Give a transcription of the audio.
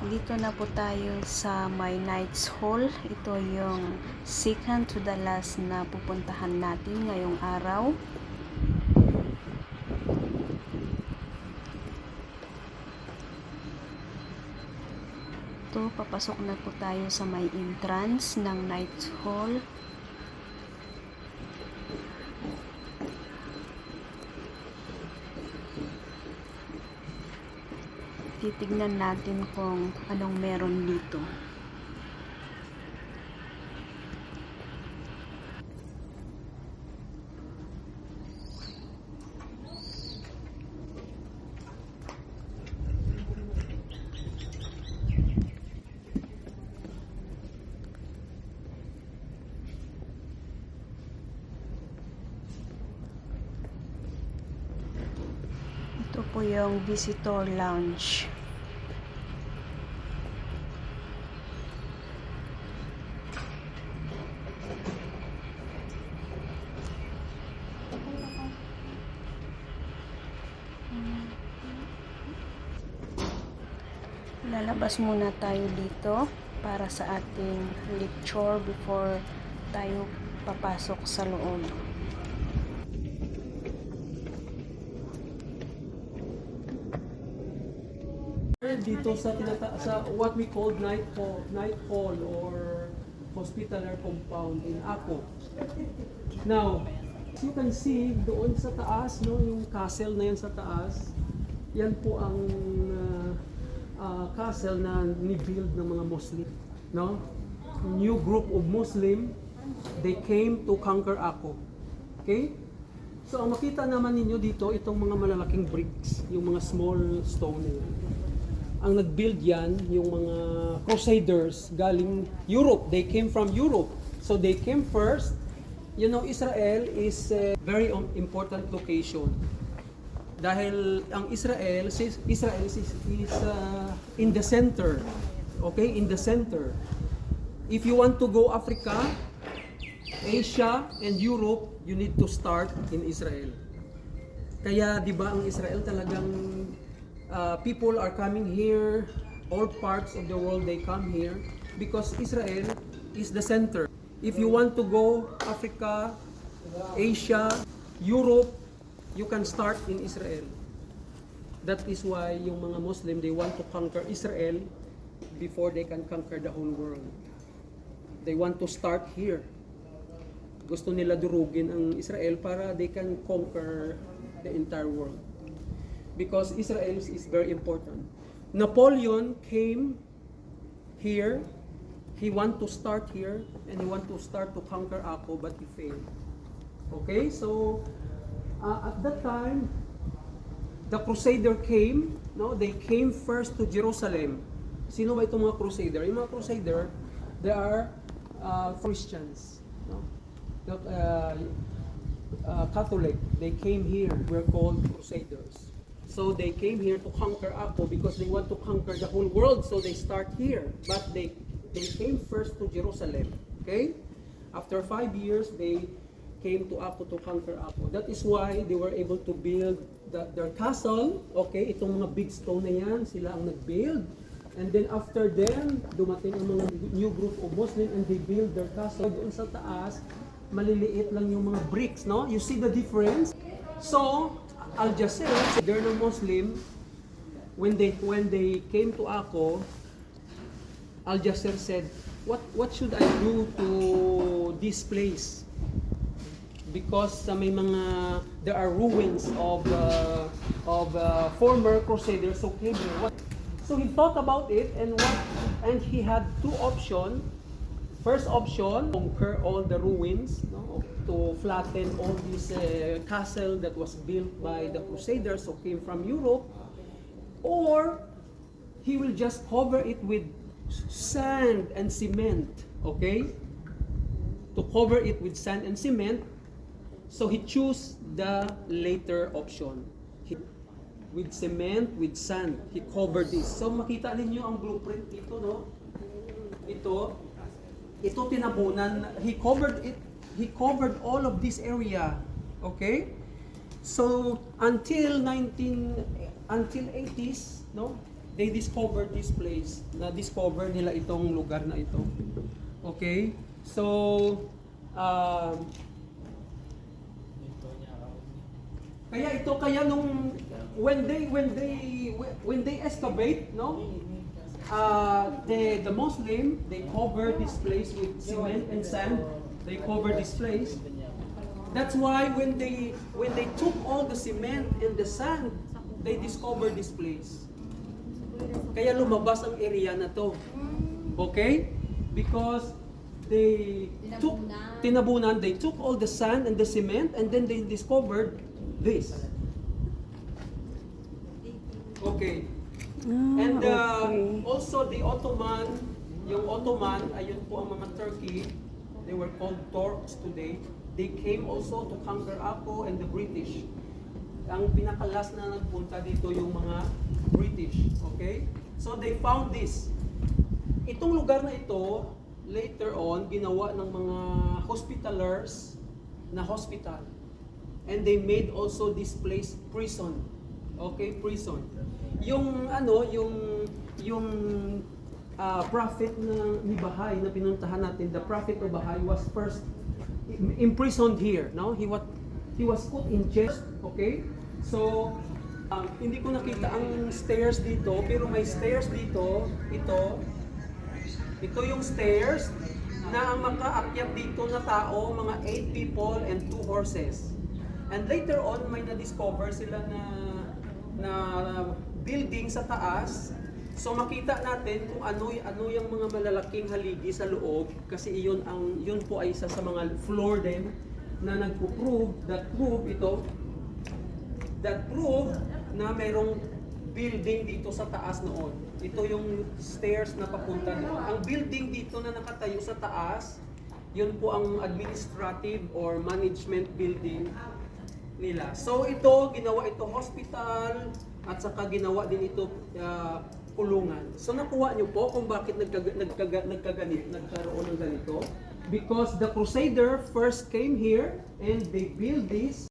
Dito na po tayo sa My Knight's Hall. Ito yung second to the last na pupuntahan natin ngayong araw. Ito, papasok na po tayo sa may entrance ng Knight's Hall. Titignan natin kung anong meron dito. Ito po yung visitor lounge. Lalabas muna tayo dito para sa ating lecture before tayo papasok sa loob. Dito sa what we call night hall or hospitaler compound in Ako. Now, as you can see doon sa taas, no, yung castle na yan sa taas, yan po ang castle na ni-build ng mga Muslim, no? New group of Muslim, they came to conquer Ako. Okay? So ang makita naman ninyo dito, itong mga malalaking bricks, yung mga small stone na yan. Ang nag-build yan, yung mga crusaders galing Europe. They came from Europe. So they came first. You know, Israel is a very important location. Dahil ang Israel is in the center. Okay, in the center. If you want to go Africa, Asia, and Europe, you need to start in Israel. Kaya 'di ba ang Israel talagang people are coming here, all parts of the world they come here because Israel is the center. If you want to go Africa, Asia, Europe, you can start in Israel. That is why yung mga Muslim, they want to conquer Israel before they can conquer the whole world. They want to start here. Gusto nila durugin ang Israel para they can conquer the entire world. Because Israel is very important. Napoleon came here. He want to start here and he want to start to conquer Ako, but he failed. Okay, so at that time, the Crusader came. No, they came first to Jerusalem. Sino ba itong mga Crusader? Yung mga Crusader, they are Christians. No? Catholic. They came here. We're called Crusaders. So they came here to conquer Ako because they want to conquer the whole world. So they start here. But they came first to Jerusalem. Okay? After 5 years, they came to Ako to conquer Ako. That is why they were able to build their castle. Okay? Itong mga big stone na yan, sila ang nag-build. And then after them, dumating ang mga new group of Muslim and they build their castle. Doon sa taas, maliliit lang yung mga bricks, no? You see the difference? So, Al-Jasir, they're no Muslim. When they came to Ako, Al-Jasir said, what should I do to this place? Because may mga there are ruins of former Crusaders who came here. So he thought about it and he had two options. First option, conquer all the ruins, no, to flatten all this castle that was built by the Crusaders who came from Europe, or he will just cover it with sand and cement, okay? To cover it with sand and cement, so he chose the later option. With cement, with sand, he covered this. So makita ninyo ang blueprint dito, no? Ito tinabunan, he covered all of this area, okay? So until 80s, no? they discovered this place. Na-discover nila itong lugar na ito. Okay? So, kaya nung when they excavate, no? The Muslim, they cover this place with cement and sand. They cover this place. That's why when they took all the cement and the sand, they discovered this place. Kaya lumabas ang area na to. Okay? Because they took tinabunan, they took all the sand and the cement, and then they discovered this. Okay. And also the Ottoman, yung Ottoman, ayun po ang mga Turkey, they were called Turks today. They came also to conquer Ako and the British. Ang pinakalas na nagpunta dito yung mga British. Okay? So they found this. Itong lugar na ito, later on, ginawa ng mga hospitalers na hospital. And they made also this place prison. Okay, prison. Yung prophet ni Bahay na pinuntahan natin, the prophet of Bahay was first imprisoned here, no? He was put in jail, okay? So hindi ko nakita ang stairs dito, pero may stairs dito, ito yung stairs na ang makaakyat dito na tao, mga 8 people and 2 horses. And later on, may na-discover sila na building sa taas. So makita natin kung ano yung mga malalaking haligi sa loob, kasi yun po ay isa sa mga floor din na nagpo-prove that prove na mayroong building dito sa taas noon. Ito yung stairs na papunta dito. Ang building dito na nakatayo sa taas, yun po ang administrative or management building nila. So ginawa ito hospital, at saka ginawa din ito kulungan. So nakuha niyo po kung bakit nagkaroon ng ganito. Because the Crusader first came here and they built this